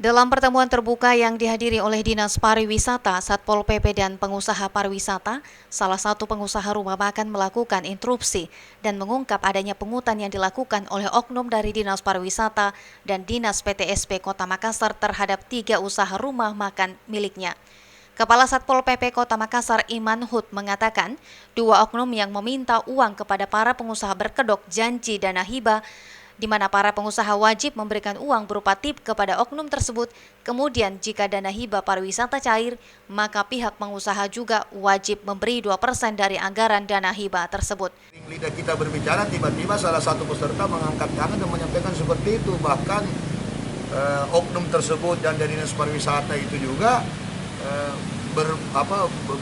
Dalam pertemuan terbuka yang dihadiri oleh Dinas Pariwisata, Satpol PP dan pengusaha pariwisata, salah satu pengusaha rumah makan melakukan interupsi dan mengungkap adanya pungutan yang dilakukan oleh oknum dari Dinas Pariwisata dan Dinas PTSP Kota Makassar terhadap 3 usaha rumah makan miliknya. Kepala Satpol PP Kota Makassar Iman Hud mengatakan, 2 oknum yang meminta uang kepada para pengusaha berkedok janji dana hibah, di mana para pengusaha wajib memberikan uang berupa tip kepada oknum tersebut. Kemudian jika dana hibah pariwisata cair, maka pihak pengusaha juga wajib memberi 2% dari anggaran dana hibah tersebut. Lidah kita berbicara, tiba-tiba salah satu peserta mengangkat tangan dan menyampaikan seperti itu. Bahkan oknum tersebut dan dari Dinas Pariwisata itu juga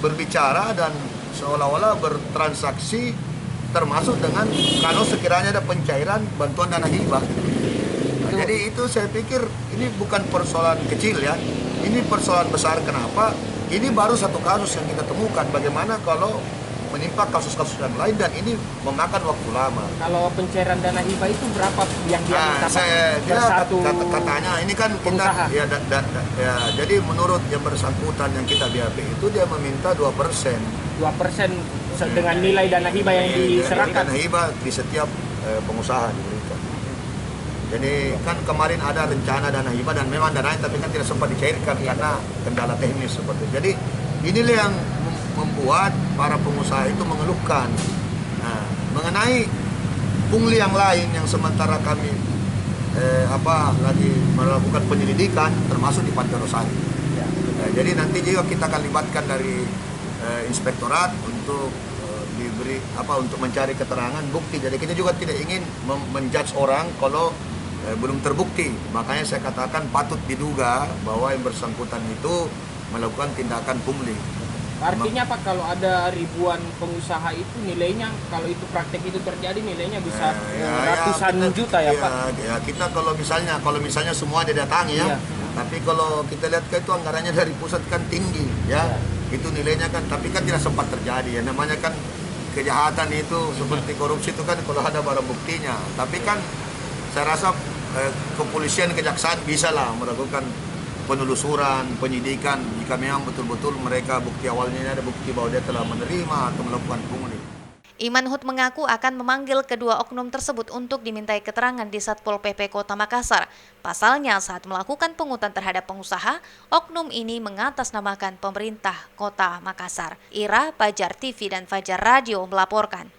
berbicara dan seolah-olah bertransaksi termasuk dengan kalau sekiranya ada pencairan bantuan dana hibah. Nah, jadi itu saya pikir ini bukan persoalan kecil ya, ini persoalan besar. Kenapa? Ini baru satu kasus yang kita temukan. Bagaimana kalau menimpa kasus-kasus yang lain dan ini memakan waktu lama. Kalau pencairan dana hibah itu berapa yang dia minta? Saya katanya ini kan kita ya, jadi menurut yang bersangkutan yang kita BAP itu dia meminta 2%. 2% dengan nilai dana hibah yang diserahkan. Dana hibah di setiap pengusaha diberikan. Jadi kan kemarin ada rencana dana hibah dan memang dananya tapi kan tidak sempat dicairkan karena kendala teknis seperti itu. Jadi inilah yang membuat para pengusaha itu mengeluhkan. Nah, mengenai pungli yang lain yang sementara kami lagi melakukan penyelidikan termasuk di Pantai Rosari. Jadi nanti juga kita akan libatkan dari inspektorat untuk diberi untuk mencari keterangan bukti. Jadi kita juga tidak ingin menjudge orang kalau belum terbukti. Makanya saya katakan patut diduga bahwa yang bersangkutan itu melakukan tindakan pungli. Artinya Pak, kalau ada ribuan pengusaha itu nilainya, kalau itu praktek itu terjadi nilainya bisa ratusan juta ya Pak? Ya kita kalau misalnya semua didatangi ya, tapi kalau kita lihat itu anggarannya dari pusat kan tinggi ya, itu nilainya kan, tapi kan tidak sempat terjadi ya, namanya kan kejahatan itu seperti korupsi itu kan kalau ada barang buktinya, tapi kan saya rasa kepolisian, kejaksaan bisa lah melakukan penelusuran, penyidikan jika memang betul-betul mereka bukti awalnya ada bukti bahwa dia telah menerima atau melakukan pungli. Iman Hud mengaku akan memanggil kedua oknum tersebut untuk dimintai keterangan di Satpol PP Kota Makassar. Pasalnya saat melakukan pungutan terhadap pengusaha, oknum ini mengatasnamakan pemerintah Kota Makassar. Ira, Fajar TV dan Fajar Radio melaporkan.